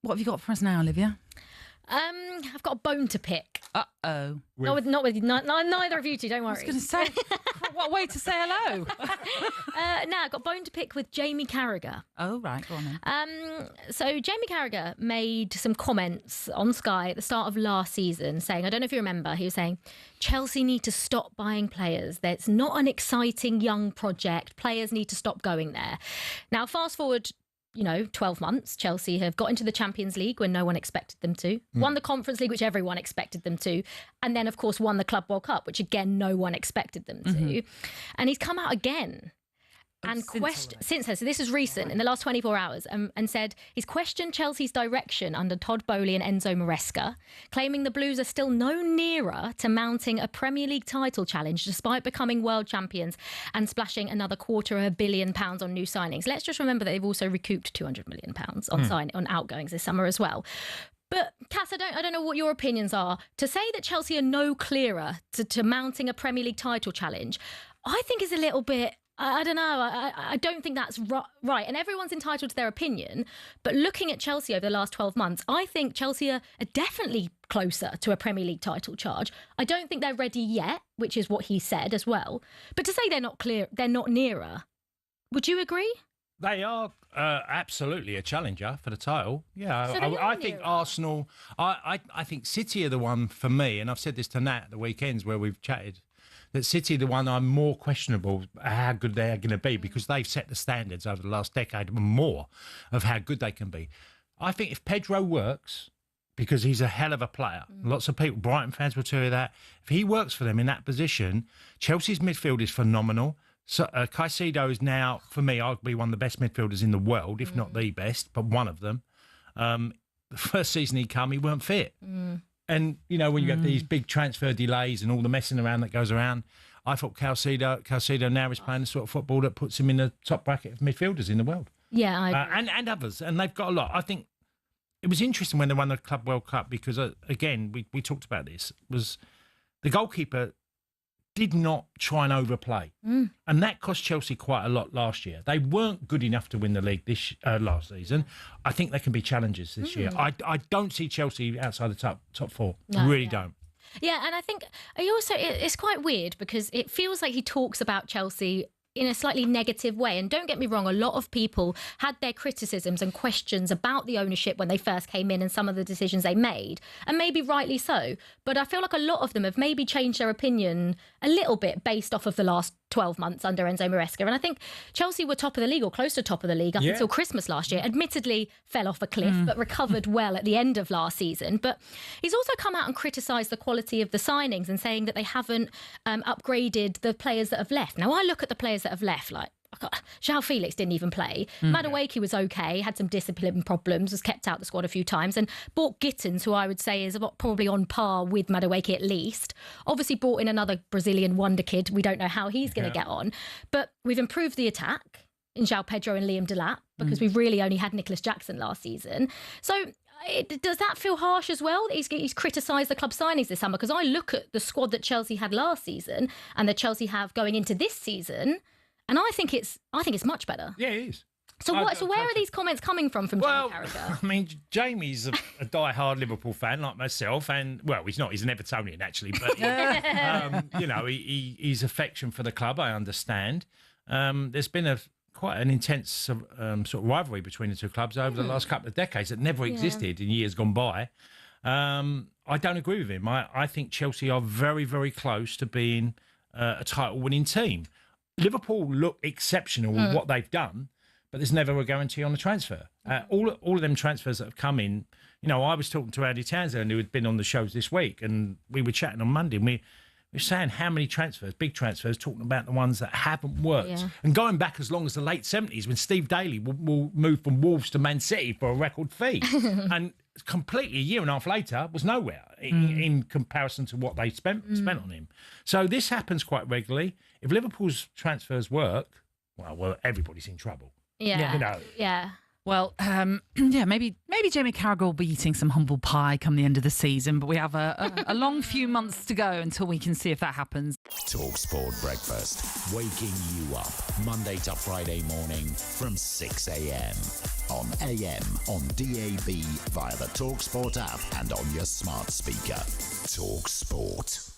What have you got for us now, Olivia? I've got a bone to pick. Uh-oh. Not with neither of you two, don't worry. I was going to say, what a way to say hello. No, I've got a bone to pick with Jamie Carragher. Oh, right, go on then. So Jamie Carragher made some comments on Sky at the start of last season saying, I don't know if you remember, he was saying, Chelsea need to stop buying players. That's not an exciting young project. Players need to stop going there. Now, fast forward 12 months, Chelsea have got into the Champions League when no one expected them to, won the Conference League, which everyone expected them to, and then, of course, won the Club World Cup, which, again, no one expected them to. And he's come out again and since then, so this is recent, in the last 24 hours, and said he's questioned Chelsea's direction under Todd Boehly and Enzo Maresca, claiming the Blues are still no nearer to mounting a Premier League title challenge despite becoming world champions and splashing another £250 million on new signings. Let's just remember that they've also recouped £200 million on outgoings this summer as well. But, Cass, I don't know what your opinions are. To say that Chelsea are no clearer to mounting a Premier League title challenge, I think is a little bit... I don't know. I don't think that's right. And everyone's entitled to their opinion. But looking at Chelsea over the last 12 months, I think Chelsea are definitely closer to a Premier League title charge. I don't think they're ready yet, which is what he said as well. But to say they're not nearer, would you agree? They are absolutely a challenger for the title. Yeah, So I think Arsenal... I think City are the one for me, and I've said this to Nat at the weekends where we've chatted, that City are the one I'm more questionable how good they're going to be because they've set the standards over the last decade and more of how good they can be. I think if Pedro works, because he's a hell of a player, lots of people, Brighton fans will tell you that, if he works for them in that position, Chelsea's midfield is phenomenal. So Caicedo is now, for me, arguably one of the best midfielders in the world, if not the best, but one of them. The first season he came, he weren't fit. And, when you have these big transfer delays and all the messing around that goes around, I thought Caicedo now is playing the sort of football that puts him in the top bracket of midfielders in the world. Yeah, I agree. And others. And they've got a lot. I think it was interesting when they won the Club World Cup because, again, we talked about this, was the goalkeeper did not try and overplay. And that cost Chelsea quite a lot last year. They weren't good enough to win the league last season. I think they can be challengers this year. I don't see Chelsea outside the top four. Really don't. Yeah, and I think it's quite weird because it feels like he talks about Chelsea in a slightly negative way. And don't get me wrong, a lot of people had their criticisms and questions about the ownership when they first came in and some of the decisions they made, and maybe rightly so. But I feel like a lot of them have maybe changed their opinion a little bit based off of the last 12 months under Enzo Maresca. And I think Chelsea were top of the league or close to top of the league up until Christmas last year. Admittedly fell off a cliff, but recovered well at the end of last season. But he's also come out and criticised the quality of the signings and saying that they haven't upgraded the players that have left. Now, I look at the players that have left, like João Felix didn't even play. Madueke was okay, had some discipline problems, was kept out the squad a few times, and bought Gittins, who I would say is probably on par with Madueke at least. Obviously brought in another Brazilian wonder kid. We don't know how he's going to get on. But we've improved the attack in João Pedro and Liam Delap because we've really only had Nicholas Jackson last season. So does that feel harsh as well? He's criticised the club signings this summer because I look at the squad that Chelsea had last season and that Chelsea have going into this season, and I think it's much better. Yeah, it is. So where are these comments coming from Jamie Carragher? I mean, Jamie's a die-hard Liverpool fan like myself, and he's not. He's an Evertonian actually, but his affection for the club, I understand. There's been quite an intense sort of rivalry between the two clubs over the last couple of decades that never existed in years gone by. I don't agree with him. I think Chelsea are very, very close to being a title-winning team. Liverpool look exceptional with what they've done, but there's never a guarantee on the transfer. All of them transfers that have come in, I was talking to Andy Townsend, who had been on the shows this week, and we were chatting on Monday, and we were saying how many transfers, big transfers, talking about the ones that haven't worked. And going back as long as the late 70s when Steve Daly will move from Wolves to Man City for a record fee. And completely a year and a half later was nowhere in comparison to what they spent on him. So this happens quite regularly. If Liverpool's transfers work, well, everybody's in trouble. Yeah. Well, maybe Jamie Carragher will be eating some humble pie come the end of the season, but we have a long few months to go until we can see if that happens. talksport breakfast, waking you up Monday to Friday morning from 6 a.m. on AM, on DAB, via the talksport app and on your smart speaker. talksport.